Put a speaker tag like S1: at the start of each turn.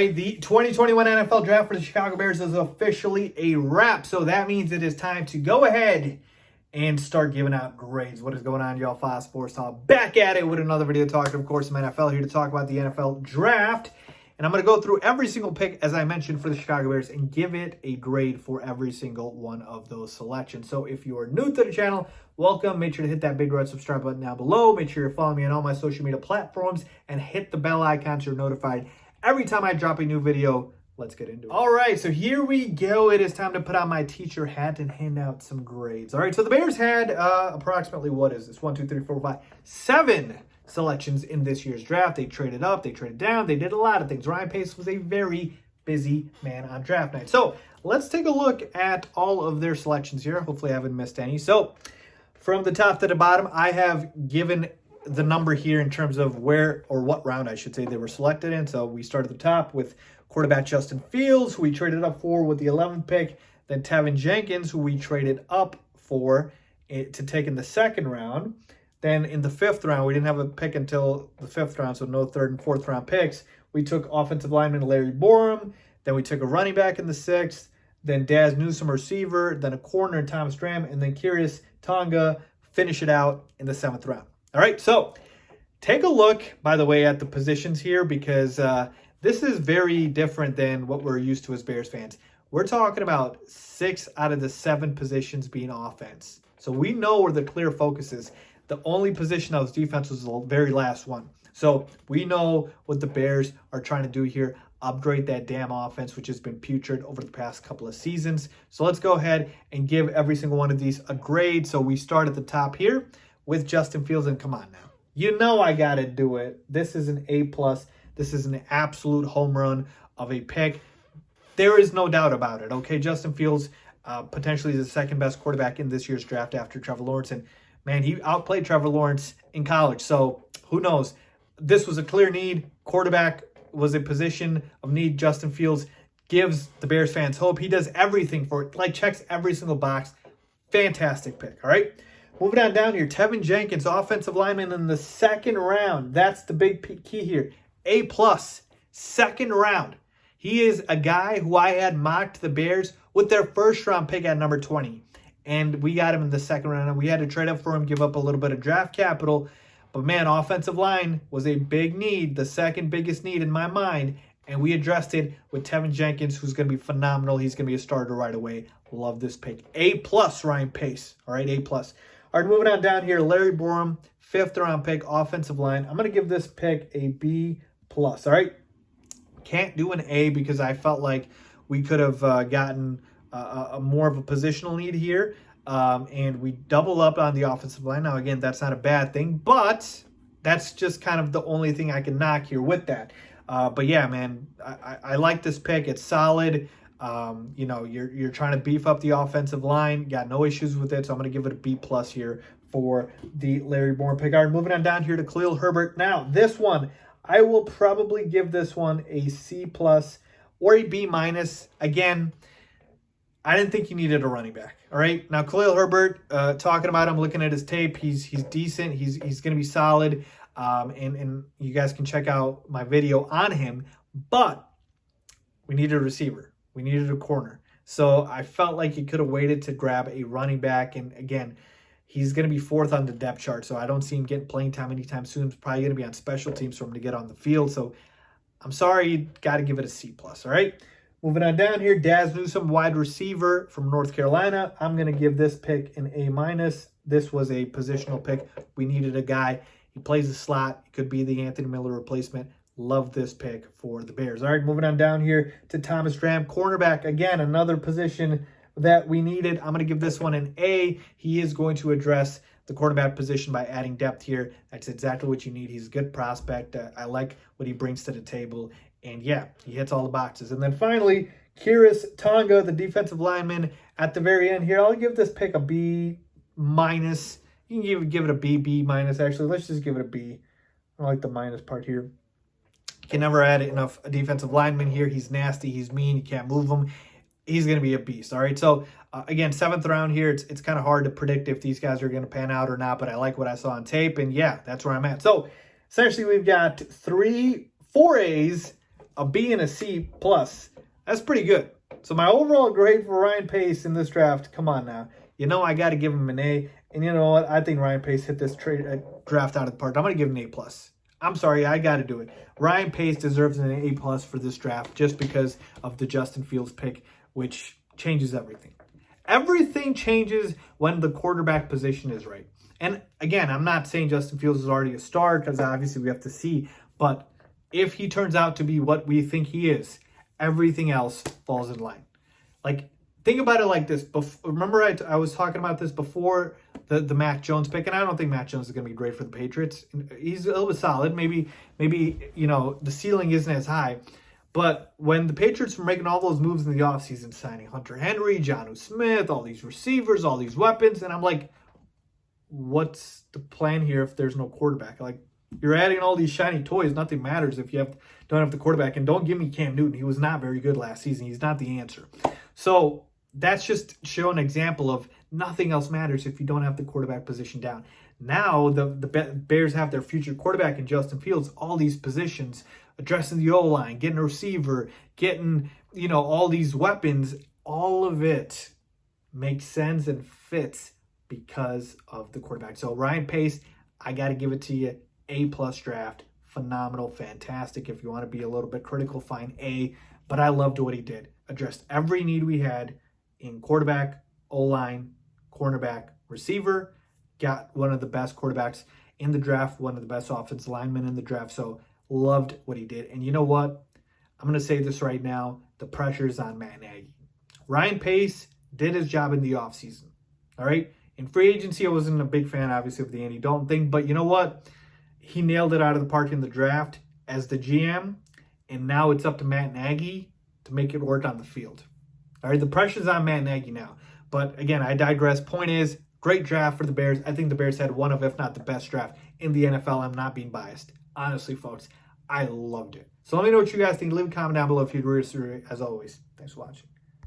S1: right, the 2021 NFL Draft for the Chicago Bears is officially a wrap. So that means it is time to go ahead and start giving out grades. What is going on, y'all? Faiz Sports Talk back at it with another video talking, of course, some NFL here to talk about the NFL Draft. And I'm going to go through every single pick, as I mentioned, for the Chicago Bears and give it a grade for every single one of those selections. So if you are new to the channel, welcome. Make sure to hit that big red subscribe button down below. Make sure you're following me on all my social media platforms and hit the bell icon so you're notified every time I drop a new video. Let's get into it. All right, so here we go. It is time to put on my teacher hat and hand out some grades. All right, so the Bears had approximately, what is this? 1, 2, 3, 4, 5, 7 selections in this year's draft. They traded up, they traded down, they did a lot of things. Ryan Pace was a very busy man on draft night. So let's take a look at all of their selections here. Hopefully I haven't missed any. So from the top to the bottom, I have given the number here in terms of where, or what round I should say, they were selected in. So we start at the top with quarterback Justin Fields, who we traded up for with the 11th pick. Then Tevin Jenkins, who we traded up for to take in the second round. Then in the 5th round, we didn't have a pick until the 5th round, so no 3rd and 4th round picks. We took offensive lineman Larry Borum. Then we took a running back in the 6th. Then Daz Newsome, receiver. Then a corner, Thomas Dram. And then Kiris Tonga, finish it out in the 7th round. All right, so take a look, by the way, at the positions here because this is very different than what we're used to as Bears fans. We're talking about 6 out of the 7 positions being offense. So we know where the clear focus is. The only position that was defense was the very last one. So we know what the Bears are trying to do here. Upgrade that damn offense, which has been putrid over the past couple of seasons. So let's go ahead and give every single one of these a grade. So we start at the top here with Justin Fields. And come on now. You know I got to do it. This is an A+. This is an absolute home run of a pick. There is no doubt about it. Okay, Justin Fields potentially is the second best quarterback in this year's draft after Trevor Lawrence. And man, he outplayed Trevor Lawrence in college. So who knows? This was a clear need. Quarterback was a position of need. Justin Fields gives the Bears fans hope. He does everything for it. Like, checks every single box. Fantastic pick, all right? Moving on down here, Tevin Jenkins, offensive lineman in the 2nd round. That's the big key here. A+, 2nd round. He is a guy who I had mocked the Bears with their 1st round pick at number 20. And we got him in the 2nd round, and we had to trade up for him, give up a little bit of draft capital. But, man, offensive line was a big need, the second biggest need in my mind, and we addressed it with Tevin Jenkins, who's going to be phenomenal. He's going to be a starter right away. Love this pick. A+, Ryan Pace. All right, A+. All right, moving on down here, Larry Borum, 5th round pick, offensive line. I'm going to give this pick a B+. All right, can't do an A because I felt like we could have gotten a more of a positional need here. And we double up on the offensive line. Now, again, that's not a bad thing, but that's just kind of the only thing I can knock here with that. But yeah, man, I like this pick. It's solid. You know, you're trying to beef up the offensive line. Got no issues with it, so I'm going to give it a B+ here for the Larry Borum pick. All right, moving on down here to Khalil Herbert. Now, this one, I will probably give this one a C+ or a B-. Again, I didn't think you needed a running back. All right. Now, Khalil Herbert, talking about him, looking at his tape, he's decent. He's going to be solid. And you guys can check out my video on him. But we needed a receiver. We needed a corner. So I felt like you could have waited to grab a running back. And again, he's going to be 4th on the depth chart. So I don't see him getting playing time anytime soon. It's probably going to be on special teams for him to get on the field. So I'm sorry, you got to give it a C+. All right. Moving on down here, Daz Newsome, wide receiver from North Carolina. I'm going to give this pick an A-. This was a positional pick. We needed a guy. He plays the slot. He could be the Anthony Miller replacement. Love this pick for the Bears. All right, moving on down here to Thomas Dram, cornerback. Again, another position that we needed. I'm going to give this one an A. He is going to address the quarterback position by adding depth here. That's exactly what you need. He's a good prospect. I like what he brings to the table. And yeah, he hits all the boxes. And then finally, Kiris Tonga, the defensive lineman, at the very end here. I'll give this pick a B-. You can give it a B-, actually. Let's just give it a B. I like the minus part here. You can never add enough a defensive lineman here. He's nasty. He's mean. You can't move him. He's going to be a beast. All right. So, again, 7th round here. It's kind of hard to predict if these guys are going to pan out or not, but I like what I saw on tape. And yeah, that's where I'm at. So, essentially, we've got 4 A's, a B and a C plus. That's pretty good. So my overall grade for Ryan Pace in this draft, come on now. You know I got to give him an A. And you know what? I think Ryan Pace hit this draft out of the park. I'm going to give him an A plus. I'm sorry, I got to do it. Ryan Pace deserves an A plus for this draft just because of the Justin Fields pick, which changes everything. Everything changes when the quarterback position is right. And again, I'm not saying Justin Fields is already a star because obviously we have to see. But if he turns out to be what we think he is, everything else falls in line. Like, think about it like this. Remember I was talking about this before the Mac Jones pick, and I don't think Mac Jones is going to be great for the Patriots. He's a little bit solid. Maybe you know, the ceiling isn't as high. But when the Patriots were making all those moves in the offseason, signing Hunter Henry, Jonnu Smith, all these receivers, all these weapons, and I'm like, what's the plan here if there's no quarterback? Like, you're adding all these shiny toys. Nothing matters if you don't have the quarterback. And don't give me Cam Newton. He was not very good last season. He's not the answer. So that's just show an example of nothing else matters if you don't have the quarterback position down. Now the Bears have their future quarterback in Justin Fields, all these positions, addressing the O-line, getting a receiver, getting, you know, all these weapons. All of it makes sense and fits because of the quarterback. So Ryan Pace, I got to give it to you. A plus draft. Phenomenal, fantastic. If you want to be a little bit critical, fine, A. But I loved what he did. Addressed every need we had in quarterback, O-line, cornerback, receiver. Got one of the best quarterbacks in the draft, one of the best offensive linemen in the draft. So loved what he did. And you know what? I'm going to say this right now. The pressure is on Matt Nagy. Ryan Pace did his job in the offseason. All right? In free agency, I wasn't a big fan, obviously, of the Andy Dalton thing. But you know what? He nailed it out of the park in the draft as the GM. And now it's up to Matt Nagy to make it work on the field. All right? The pressure's on Matt Nagy now. But again, I digress. Point is, great draft for the Bears. I think the Bears had one of, if not the best draft in the NFL. I'm not being biased. Honestly, folks, I loved it. So let me know what you guys think. Leave a comment down below if you agree. As always, thanks for watching.